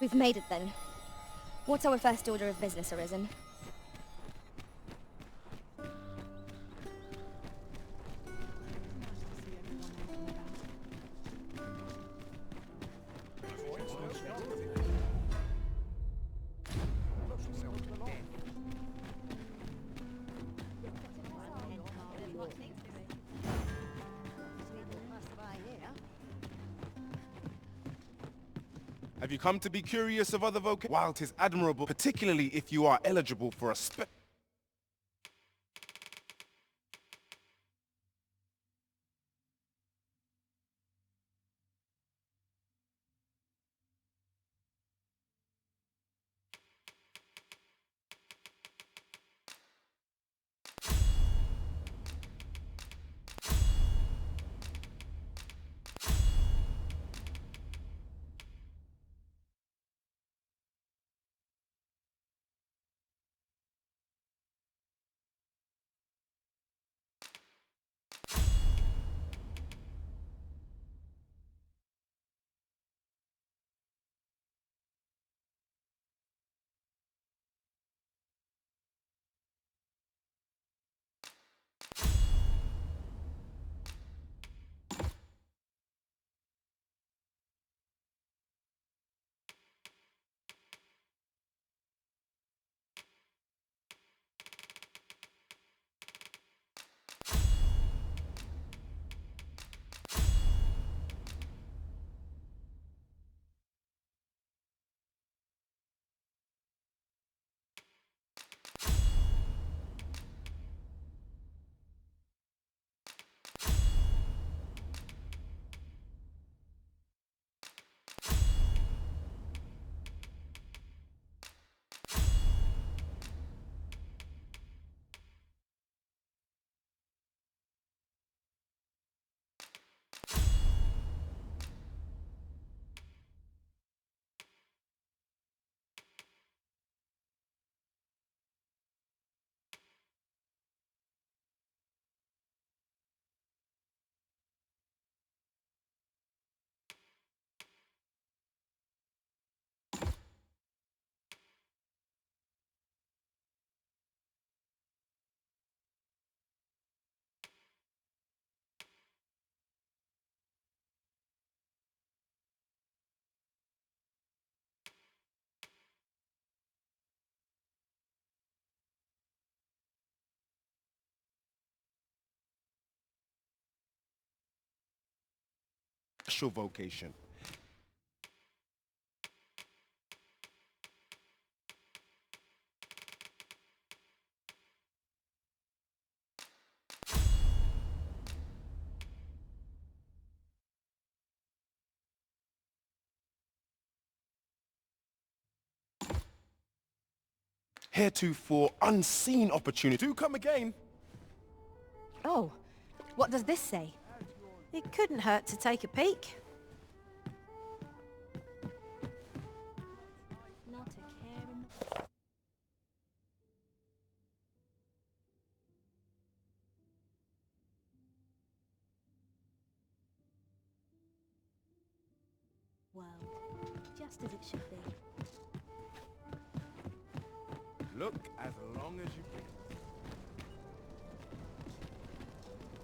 We've made it then. What's our first order of business, Arisen? Have you come to be curious of other vocations? While 'tis admirable, particularly if you are eligible for a special vocation. Heretofore unseen opportunity. Do come again. Oh, what does this say? It couldn't hurt to take a peek. Not a care in the world, just as it should be. Look as long as you can.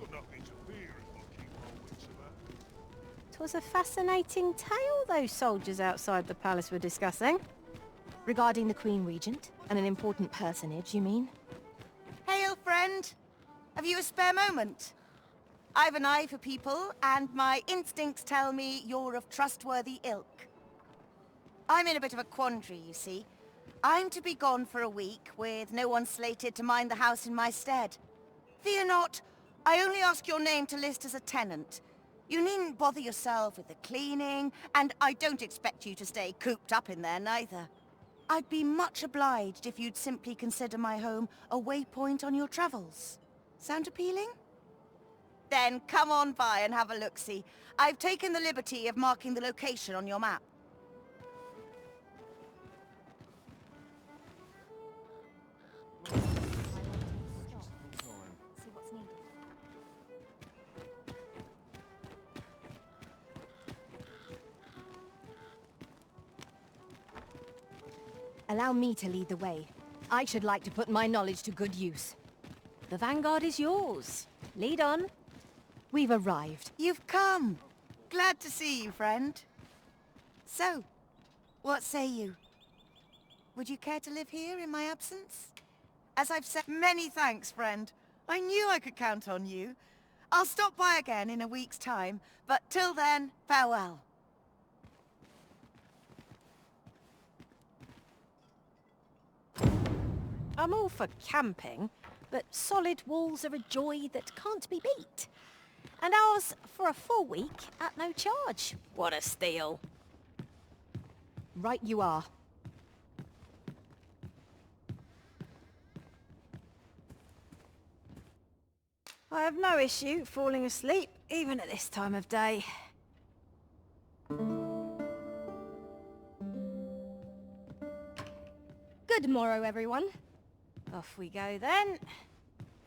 Got nothing to fear if I keep my wits about. 'Twas a fascinating tale those soldiers outside the palace were discussing. Regarding the Queen Regent and an important personage, you mean? Hail, friend! Have you a spare moment? I've an eye for people, and my instincts tell me you're of trustworthy ilk. I'm in a bit of a quandary, you see. I'm to be gone for a week, with no one slated to mind the house in my stead. Fear not, I only ask your name to list as a tenant. You needn't bother yourself with the cleaning, and I don't expect you to stay cooped up in there neither. I'd be much obliged if you'd simply consider my home a waypoint on your travels. Sound appealing? Then come on by and have a look-see. I've taken the liberty of marking the location on your map. See what's needed. Allow me to lead the way. I should like to put my knowledge to good use. The vanguard is yours. Lead on. We've arrived. You've come. Glad to see you, friend. So, what say you? Would you care to live here in my absence? As I've said, many thanks, friend. I knew I could count on you. I'll stop by again in a week's time, but till then, farewell. I'm all for camping, but solid walls are a joy that can't be beat. And ours for a full week at no charge. What a steal. Right you are. I have no issue falling asleep, even at this time of day. Good morrow, everyone. Off we go then.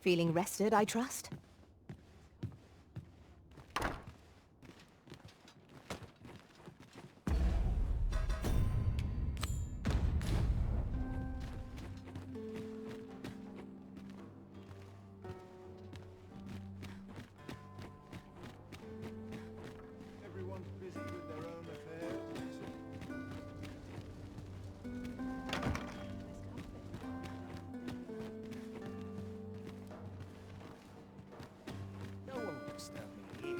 Feeling rested, I trust? Everyone's busy with their own affairs. No one will disturb me here.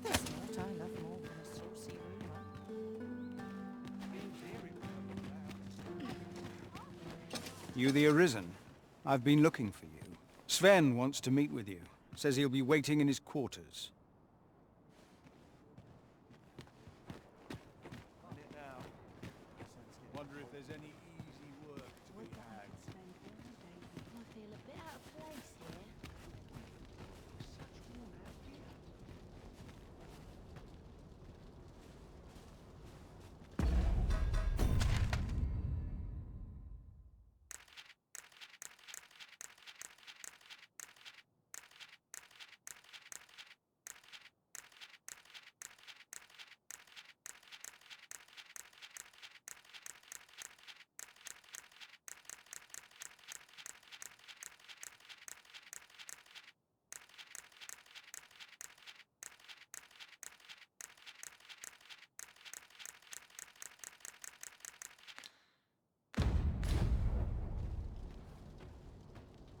There's what I love more than a saucy rumour. You the Arisen? I've been looking for you. Sven wants to meet with you. Says he'll be waiting in his quarters. On it now. Wonder if there's any easy work to be had. I feel a bit out of place here.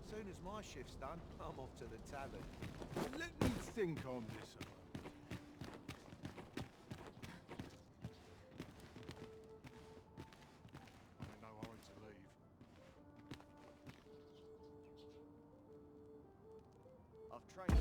As soon as my shift's done, I'm off to the tavern. Let me think on this a moment. I'm in no hurry to leave. I've trained.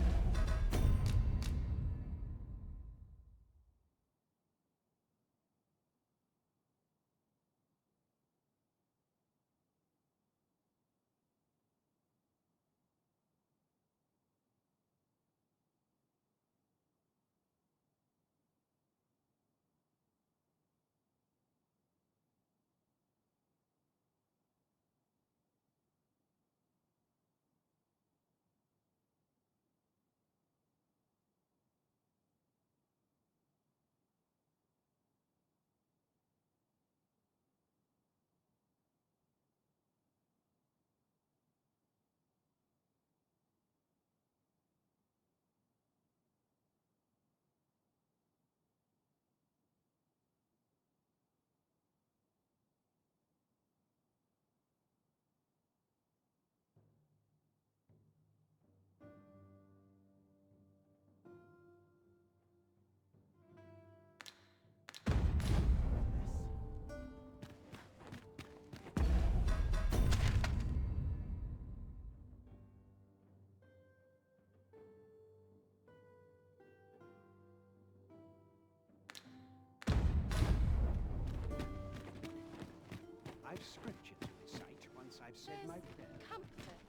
I've scripture to recite once I've said my prayer. Comfort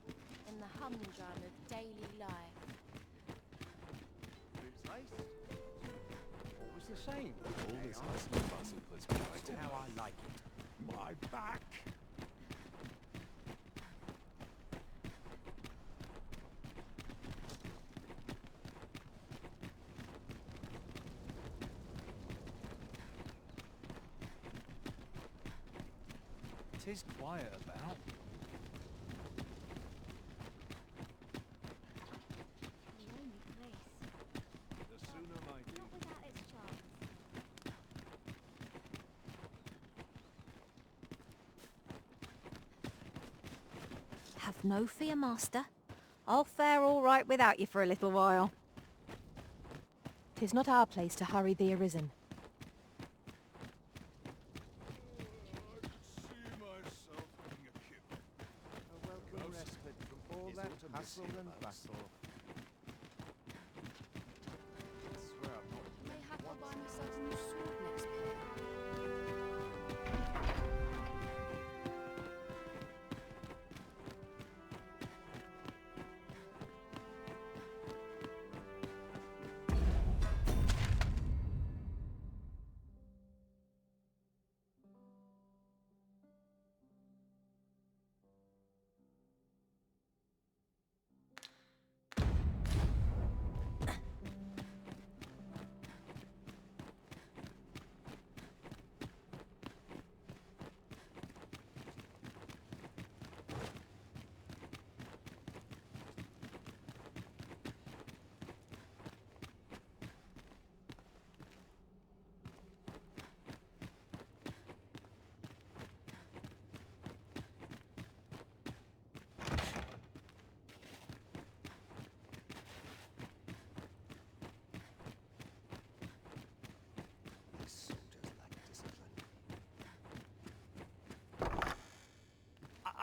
in the humdrum of daily life. Who's nice? Always the same. All this hustle and bustle puts me right Just how I like it. My back. 'Tis quiet about. Lonely place. The sooner my Not without its charms. Have no fear, Master. I'll fare all right without you for a little while. 'Tis not our place to hurry the arisen. I could see myself having a kip. A welcome respite from all that hustle and bustle. Mayhap I'll buy myself a new sword next pay.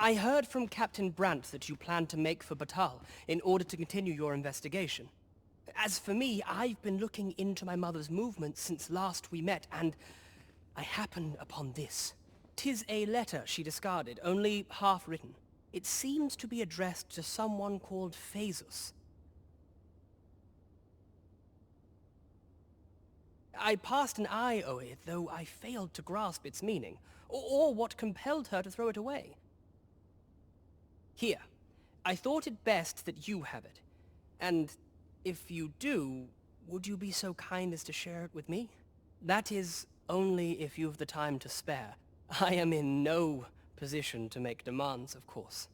I heard from Captain Brandt that you plan to make for Batal in order to continue your investigation. As for me, I've been looking into my mother's movements since last we met, and I happen upon this. 'Tis a letter she discarded, only half written. It seems to be addressed to someone called Phaesus. I passed an eye o'er it, though I failed to grasp its meaning, or what compelled her to throw it away. Here, I thought it best that you have it, and if you do, would you be so kind as to share it with me? That is, only if you've the time to spare. I am in no position to make demands, of course.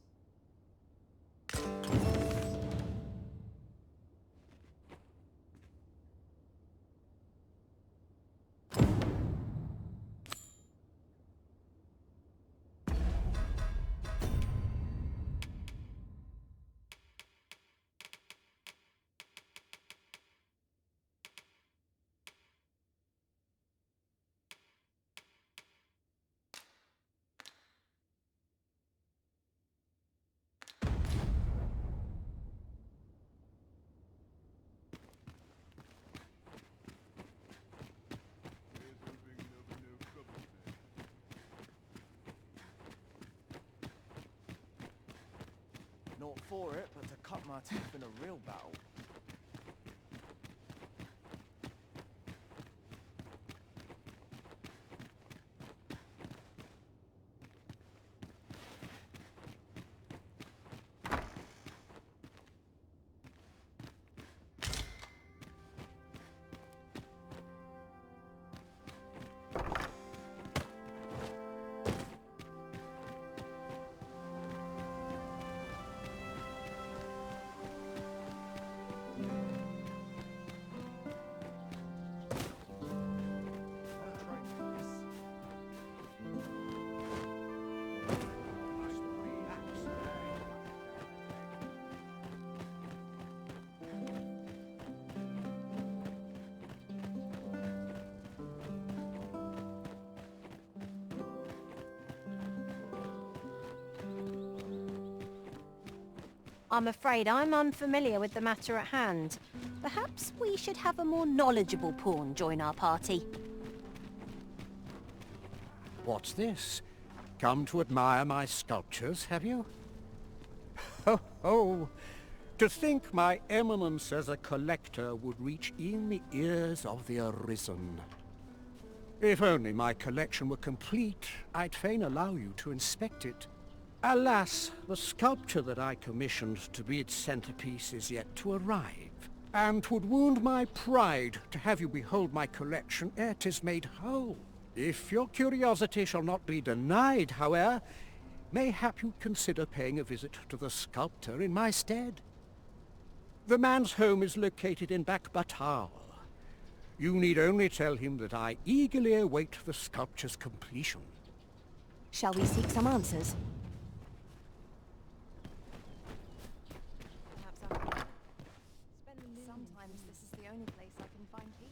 Not for it, but to cut my teeth in a real battle. I'm afraid I'm unfamiliar with the matter at hand. Perhaps we should have a more knowledgeable pawn join our party. What's this? Come to admire my sculptures, have you? Ho ho! To think my eminence as a collector would reach in the ears of the Arisen. If only my collection were complete, I'd fain allow you to inspect it. Alas, the sculpture that I commissioned to be its centerpiece is yet to arrive, and 'twould wound my pride to have you behold my collection ere 'tis made whole. If your curiosity shall not be denied, however, mayhap you'd consider paying a visit to the sculptor in my stead. The man's home is located in Back Batal. You need only tell him that I eagerly await the sculpture's completion. Shall we seek some answers? Sometimes this is the only place I can find peace.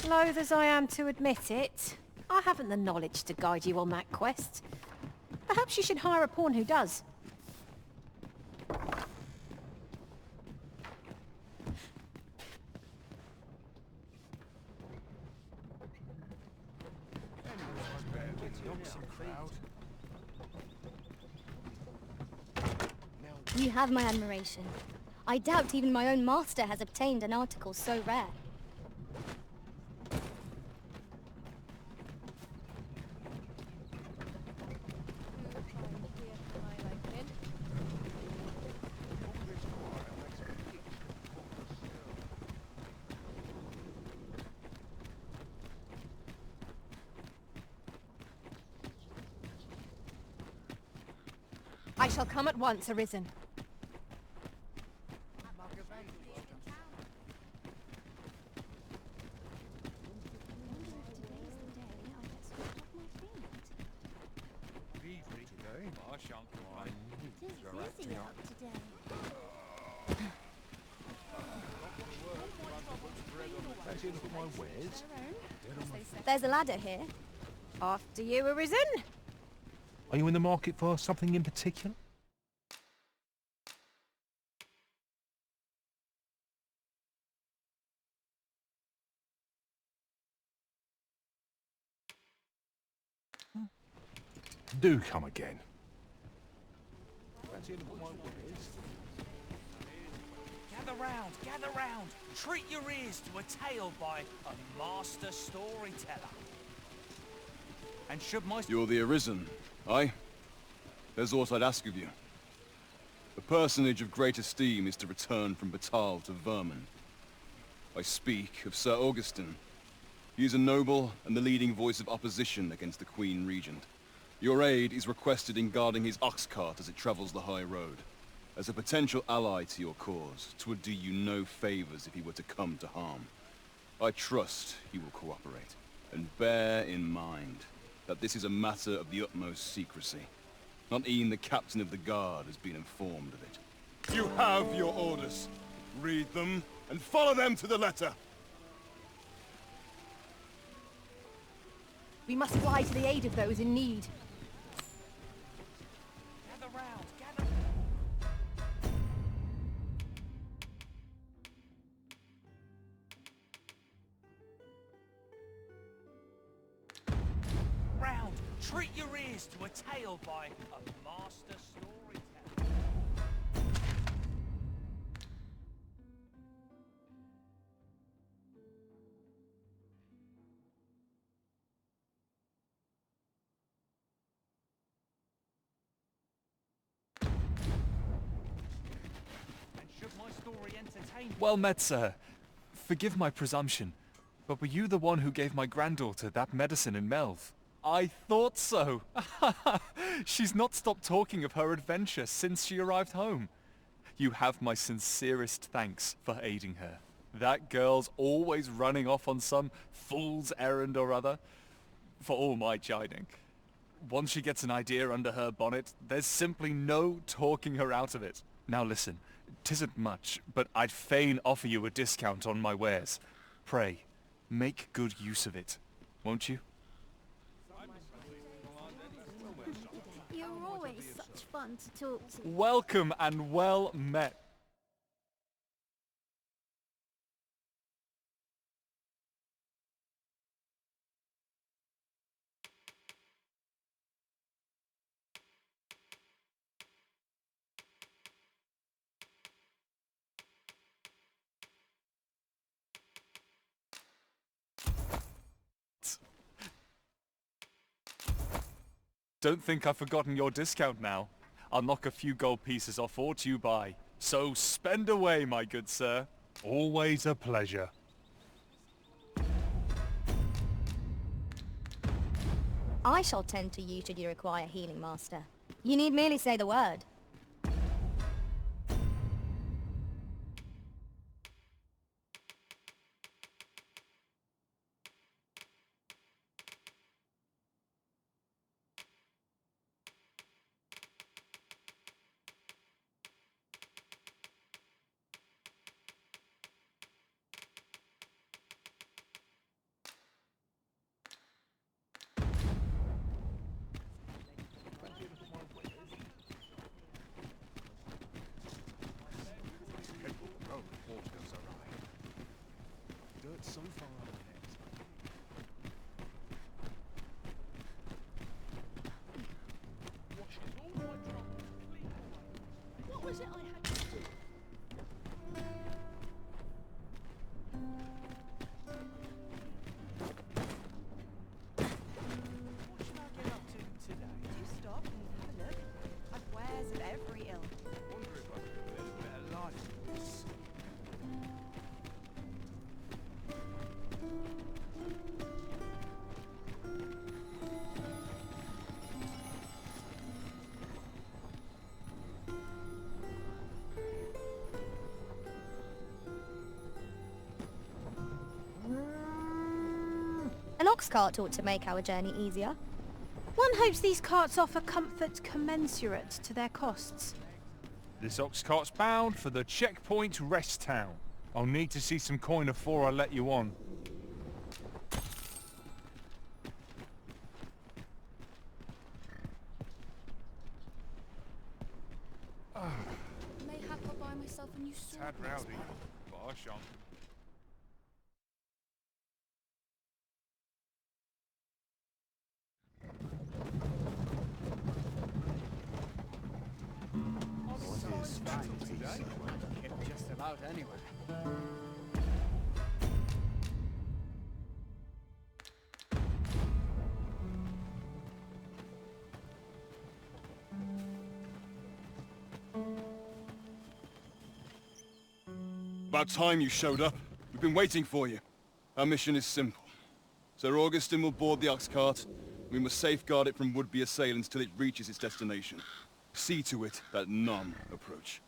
Loath as I am to admit it, I haven't the knowledge to guide you on that quest. Perhaps you should hire a pawn who does. You have my admiration. I doubt even my own master has obtained an article so rare. I shall come at once, Arisen. There's a ladder here. After you, Arisen. Are you in the market for something in particular? Do come again. Gather round. Treat your ears to a tale by a master storyteller. And should my... You're the Arisen, aye? There's aught I'd ask of you. A personage of great esteem is to return from Batal to Vermin. I speak of Sir Augustin. He is a noble and the leading voice of opposition against the Queen Regent. Your aid is requested in guarding his ox cart as it travels the high road. As a potential ally to your cause, 'twould do you no favors if he were to come to harm. I trust he will cooperate. And bear in mind that this is a matter of the utmost secrecy. Not even the captain of the guard has been informed of it. You have your orders. Read them and follow them to the letter. We must fly to the aid of those in need. Gather round, gather... Round, treat your ears to a tale by a master storyteller. Well met, sir. Forgive my presumption, but were you the one who gave my granddaughter that medicine in Melv? I thought so. She's not stopped talking of her adventure since she arrived home. You have my sincerest thanks for aiding her. That girl's always running off on some fool's errand or other, for all my chiding. Once she gets an idea under her bonnet, there's simply no talking her out of it. Now listen, 'tisn't much, but I'd fain offer you a discount on my wares. Pray, make good use of it, won't you? You're always such fun to talk to. Welcome and well met. Don't think I've forgotten your discount now. I'll knock a few gold pieces off aught you buy. So spend away, my good sir. Always a pleasure. I shall tend to you should you require healing, Master. You need merely say the word. So far on What was it I had to do? What should I get up to today? Do stop and have a look. I've wares of every ilk. I wonder if I could live a better life than this. An ox cart ought to make our journey easier. One hopes these carts offer comfort commensurate to their costs. This ox cart's bound for the checkpoint rest town. I'll need to see some coin before I let you on. Mayhap I'll buy myself a new sword. Tad next rowdy, month. but I shan't. Just about anywhere. About time you showed up. We've been waiting for you. Our mission is simple. Sir Augustin will board the ox cart. We must safeguard it from would-be assailants till it reaches its destination. See to it that none approach.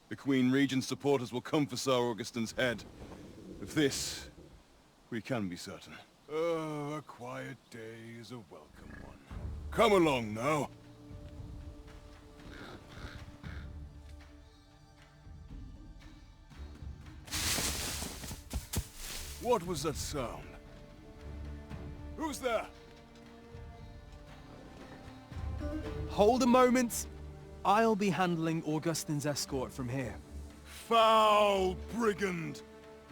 The Queen Regent's supporters will come for Sir Augustin's head. Of this, we can be certain. Oh, a quiet day is a welcome one. Come along now. What was that sound? Who's there? Hold a moment. I'll be handling Augustin's escort from here. Foul brigand!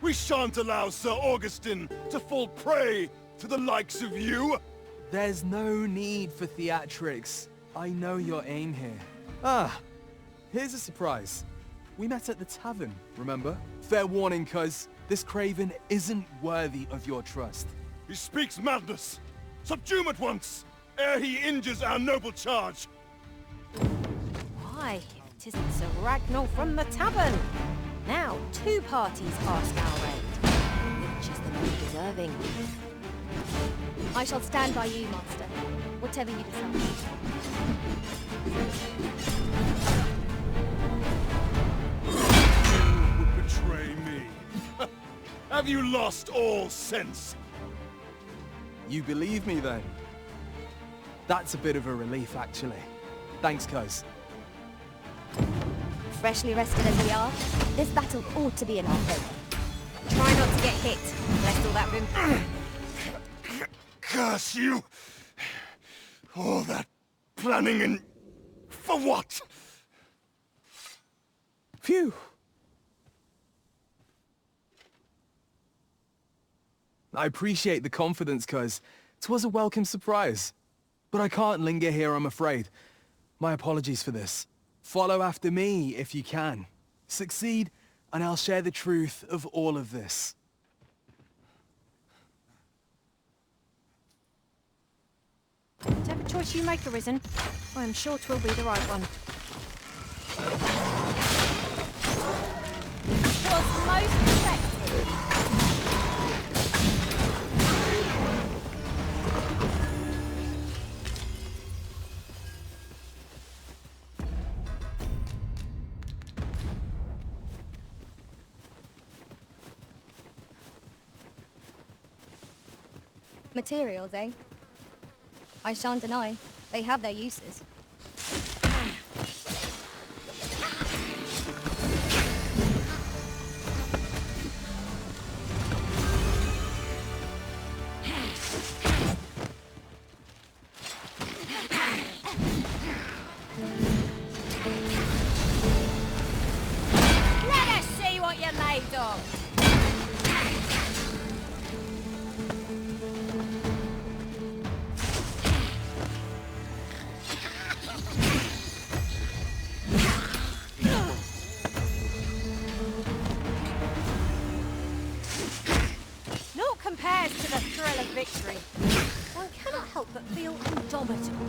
We shan't allow Sir Augustin to fall prey to the likes of you! There's no need for theatrics. I know your aim here. Ah, here's a surprise. We met at the tavern, remember? Fair warning, cuz this craven isn't worthy of your trust. He speaks madness! Subdue him at once, ere he injures our noble charge! Why, if 'tisn't Sir Ragnar from the tavern! Now, two parties ask our aid. Which is the more deserving? I shall stand by you, Master. Whatever you decide. You would betray me. Have you lost all sense? You believe me, then? That's a bit of a relief, actually. Thanks, cuz. Freshly rested as we are, this battle ought to be in our favour. Try not to get hit. Bless all that room. Curse you! All that planning and... for what? Phew! I appreciate the confidence, cuz 'twas a welcome surprise. But I can't linger here, I'm afraid. My apologies for this. Follow after me, if you can. Succeed, and I'll share the truth of all of this. Whatever choice you make, Arisen, I am sure 'twill be the right one. Was most effective. Materials, eh? I shan't deny. They have their uses. Let us see what you're made of. Naught compares to the thrill of victory. One cannot help but feel indomitable.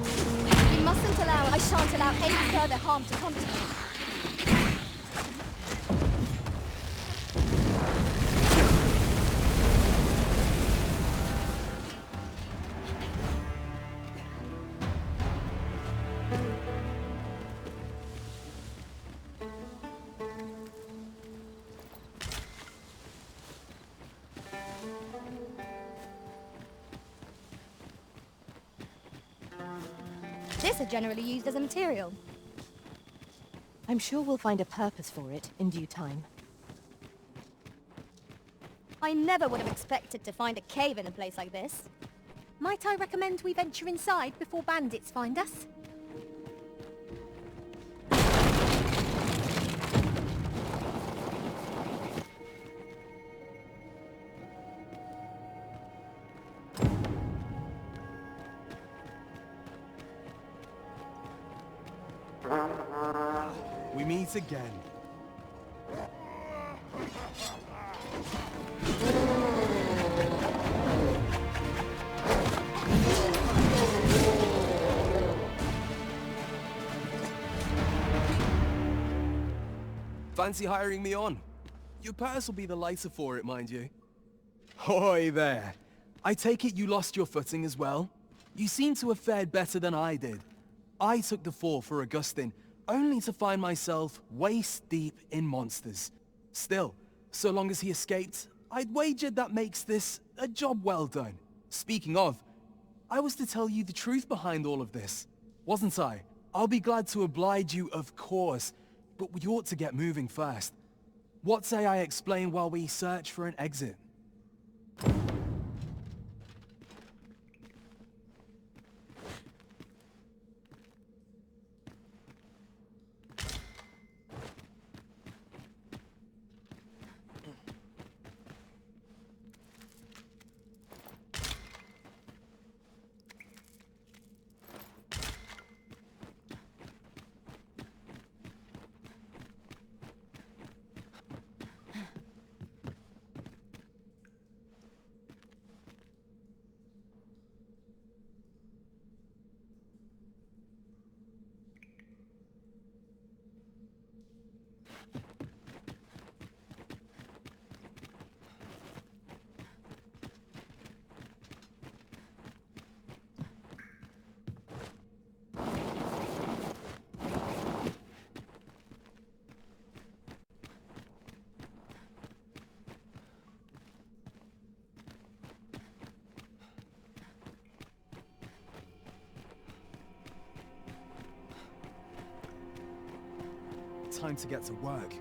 You mustn't allow... I shan't allow any further harm to come to you. This is generally used as a material. I'm sure we'll find a purpose for it in due time. I never would have expected to find a cave in a place like this. Might I recommend we venture inside before bandits find us? We meet again. Fancy hiring me on? Your purse will be the lighter for it, mind you. Hoy there. I take it you lost your footing as well? You seem to have fared better than I did. I took the fall for Augustine, only to find myself waist-deep in monsters. Still, so long as he escaped, I'd wagered that makes this a job well done. Speaking of, I was to tell you the truth behind all of this, wasn't I? I'll be glad to oblige you, of course, but we ought to get moving first. What say I explain while we search for an exit? Time to get to work.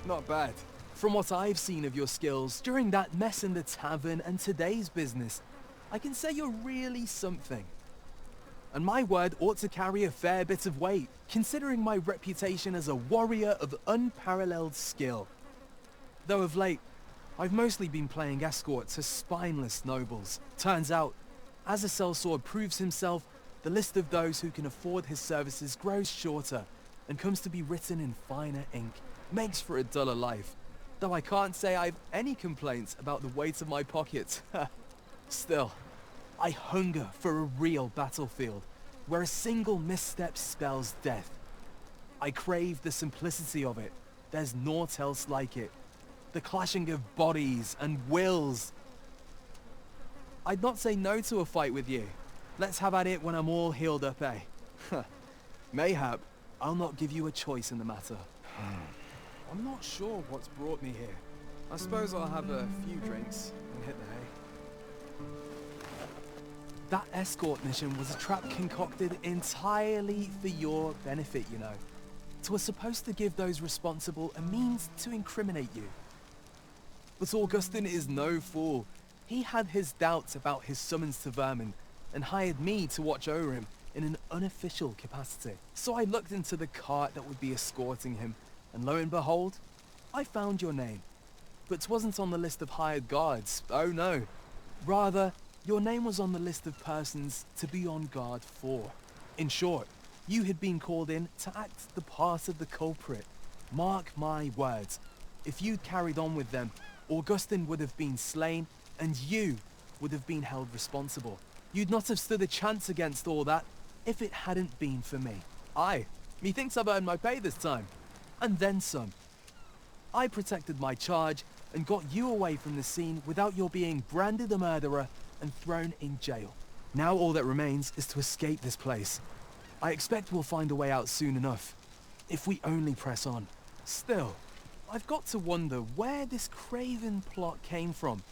Not bad. From what I've seen of your skills during that mess in the tavern and today's business, I can say you're really something. And my word ought to carry a fair bit of weight, considering my reputation as a warrior of unparalleled skill. Though of late, I've mostly been playing escort to spineless nobles. Turns out, as a sellsword proves himself, The list of those who can afford his services grows shorter and comes to be written in finer ink. Makes for a duller life, though I can't say I've any complaints about the weight of my pocket. Still, I hunger for a real battlefield, where a single misstep spells death. I crave the simplicity of it. There's naught else like it. The clashing of bodies and wills. I'd not say no to a fight with you. Let's have at it when I'm all healed up, eh? Mayhap, I'll not give you a choice in the matter. I'm not sure what's brought me here. I suppose I'll have a few drinks and hit the hay. That escort mission was a trap concocted entirely for your benefit, you know. It was supposed to give those responsible a means to incriminate you. But Augustin is no fool. He had his doubts about his summons to Vermin and hired me to watch over him in an unofficial capacity. So I looked into the cart that would be escorting him, and lo and behold, I found your name. But 'twasn't on the list of hired guards, oh no. Rather, your name was on the list of persons to be on guard for. In short, you had been called in to act the part of the culprit. Mark my words, if you'd carried on with them, Augustin would have been slain, and you would have been held responsible. You'd not have stood a chance against all that if it hadn't been for me. Aye, methinks I've earned my pay this time. And then some. I protected my charge and got you away from the scene without your being branded a murderer and thrown in jail. Now all that remains is to escape this place. I expect we'll find a way out soon enough, if we only press on. Still, I've got to wonder where this craven plot came from,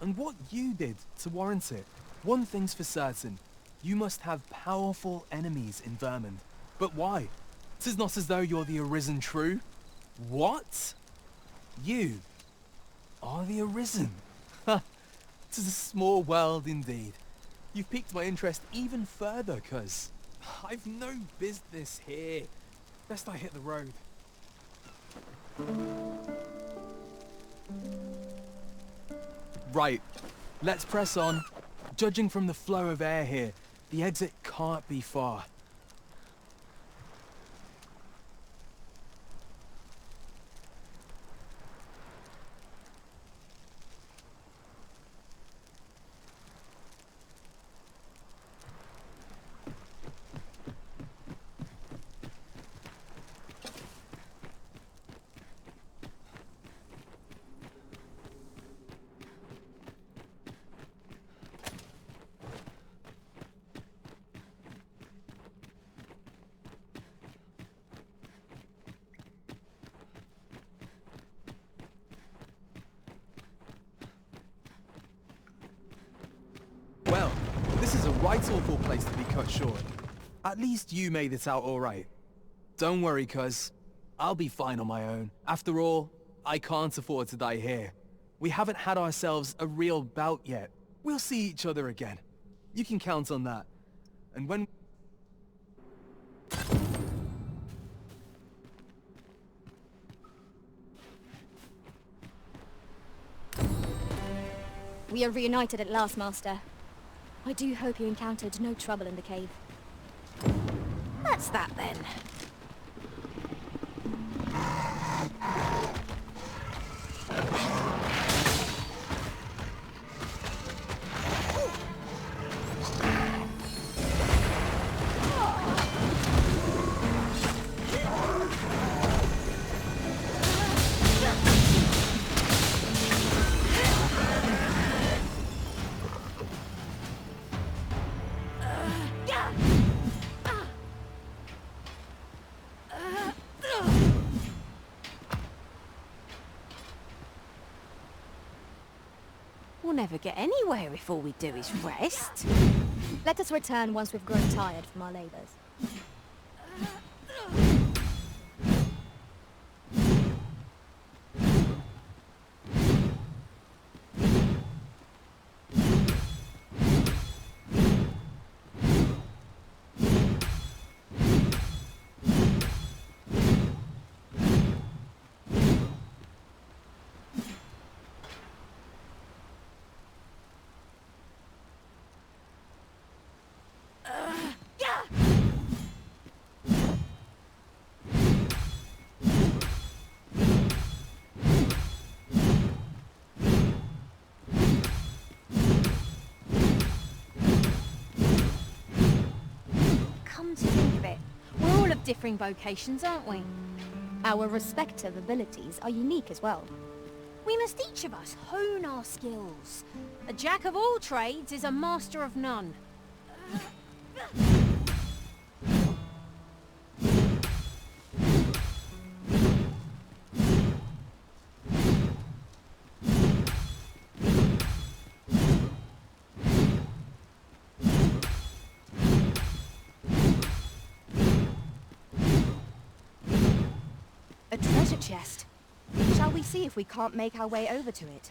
and what you did to warrant it. One thing's for certain, you must have powerful enemies in Vermin. But why? 'Tis not as though you're the Arisen True. What? You are the Arisen. Ha! 'Tis a small world indeed. You've piqued my interest even further, cuz I've no business here. Best I hit the road. Right, let's press on. Judging from the flow of air here, the exit can't be far. Well, this is a right awful place to be cut short. At least you made it out all right. Don't worry, cuz. I'll be fine on my own. After all, I can't afford to die here. We haven't had ourselves a real bout yet. We'll see each other again. You can count on that. And when... We are reunited at last, Master. I do hope you encountered no trouble in the cave. That's that then. We'll never get anywhere if all we do is rest. Let us return once we've grown tired from our labors. come to think of it, we're all of differing vocations, aren't we? Our respective abilities are unique as well. We must each of us hone our skills. A jack of all trades is a master of none. A treasure chest. Shall we see if we can't make our way over to it?